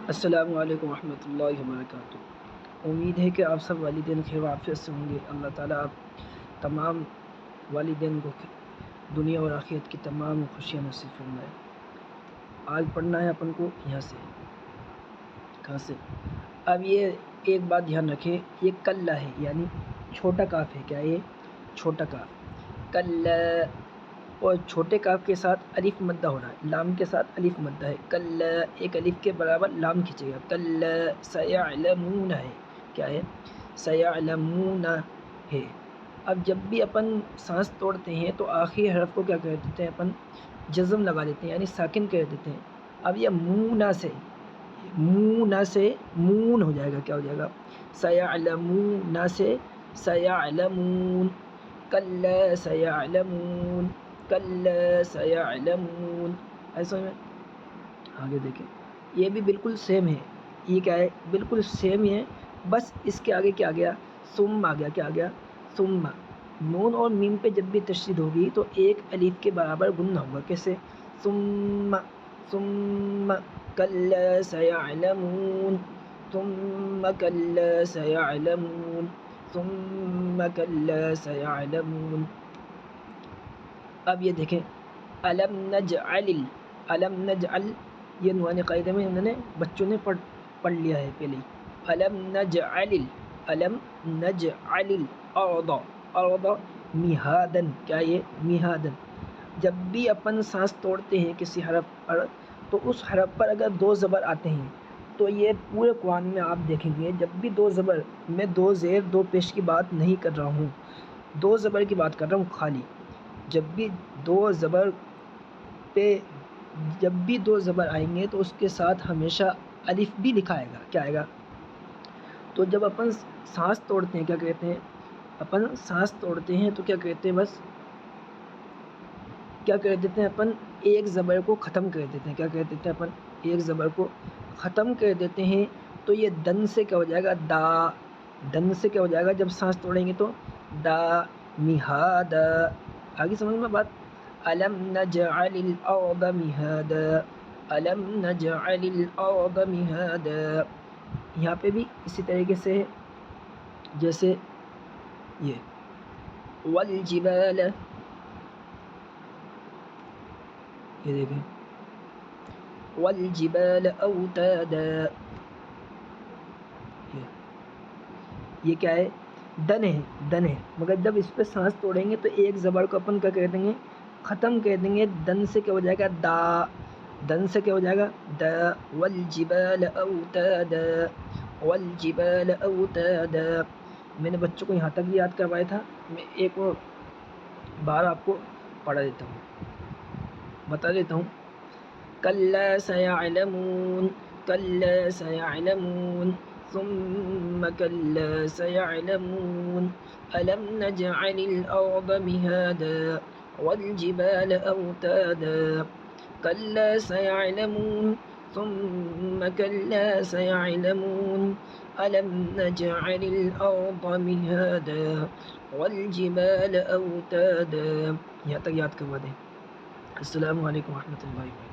السلام علیکم ورحمۃ اللہ وبرکاتہ۔ امید ہے کہ آپ سب والدین خیر و عافیت سے ہوں گے۔ اللہ تعالیٰ آپ تمام والدین کو دنیا اور آخرت کی تمام خوشیاں نصیب فرمائے۔ آج پڑھنا ہے اپن کو یہاں سے، کہاں سے؟ اب یہ ایک بات دھیان رکھیں، یہ کلا ہے یعنی چھوٹا کاف ہے۔ کیا یہ چھوٹا کاف؟ کلا، اور چھوٹے کاف کے ساتھ الف مدہ ہو رہا ہے، لام کے ساتھ الف مدہ ہے۔ کلا ایک الف کے برابر لام کھینچے گا۔ کلا سیعلمون ہے، کیا ہے؟ سیعلمون ہے۔ اب جب بھی اپن سانس توڑتے ہیں تو آخری حرف کو کیا کر دیتے ہیں؟ اپن جزم لگا دیتے ہیں یعنی ساکن کر دیتے ہیں۔ اب یہ مونا سے، مونا سے مون ہو جائے گا۔ کیا ہو جائے گا؟ سیعلمون سے سیعلمون، کلا سیعلمون، کلا سیعلمون۔ ایسا میں آگے دیکھیں، یہ بھی بالکل سیم ہے۔ یہ کیا ہے؟ بالکل سیم ہی ہے، بس اس کے آگے کیا آ گیا؟ ثم آ گیا۔ کیا آ گیا؟ ثم۔ نون اور میم پہ جب بھی تشدید ہوگی تو ایک الف کے برابر گننا ہوگا۔ کیسے؟ ثم، ثم کلا سیعلمون، ثم کلا سیعلمون، ثم کلا سیعلمون۔ اب یہ دیکھیں، الم نجعل، الم نجعل، یہ نوان قاعدہ میں انہوں نے بچوں نے پڑھ لیا ہے پہلے ہی۔ الم نجعل، الم نجعل الارض، ارض مہادن، کیا یہ؟ مہادن۔ جب بھی اپن سانس توڑتے ہیں کسی حرف پر تو اس حرف پر اگر دو زبر آتے ہیں تو یہ پورے قرآن میں آپ دیکھیں گے جب بھی دو زبر، میں دو زیر دو پیش کی بات نہیں کر رہا ہوں، دو زبر کی بات کر رہا ہوں خالی۔ جب بھی دو زبر پہ، جب بھی دو زبر آئیں گے تو اس کے ساتھ ہمیشہ الف بھی لکھا آئے گا۔ کیا آئے گا؟ تو جب اپن سانس توڑتے ہیں کیا کہتے ہیں؟ اپن سانس توڑتے ہیں تو کیا کہتے ہیں؟ بس کیا کر دیتے ہیں اپن؟ ایک زبر کو ختم کر دیتے ہیں۔ کیا کر دیتے ہیں اپن؟ ایک زبر کو ختم کر دیتے ہیں۔ تو یہ دن سے کیا ہو جائے گا؟ دا، دن سے کیا ہو جائے گا جب سانس توڑیں گے تو؟ دا مہادا۔ آگے سمجھ میں بات؟ الم نجعل الارض مہادا، الم نجعل الارض مہادا۔ یہاں پہ بھی اسی طریقے سے جیسے یہ والجبال، یہ دیکھیں والجبال اوتادا، یہ کیا ہے؟ دن ہے، دن ہے، مگر جب اس پہ سانس توڑیں گے تو ایک زبر کو اپن کیا کر دیں گے؟ ختم کر دیں گے۔ دن سے کیا ہو جائے گا؟ دا، دن سے کیا ہو جائے گا؟ دا والجبال اوتادا، والجبال اوتادا۔ میں نے بچوں کو یہاں تک بھی یاد کروایا تھا، میں ایک اور بار آپ کو پڑھا دیتا ہوں، بتا دیتا ہوں۔ کلا سیعلمون، کلا سیعلمون، ثم کلا سیعلمون، الم نجعل الارض مہادا والجبال اوتادا، کلا سیعلمون، ثم کلا سیعلمون، الم نجعل الارض مہادا والجبال اوتادا۔ یہاں تک یاد کروا دیں۔ السلام علیکم ورحمۃ اللہ وبرکاتہ۔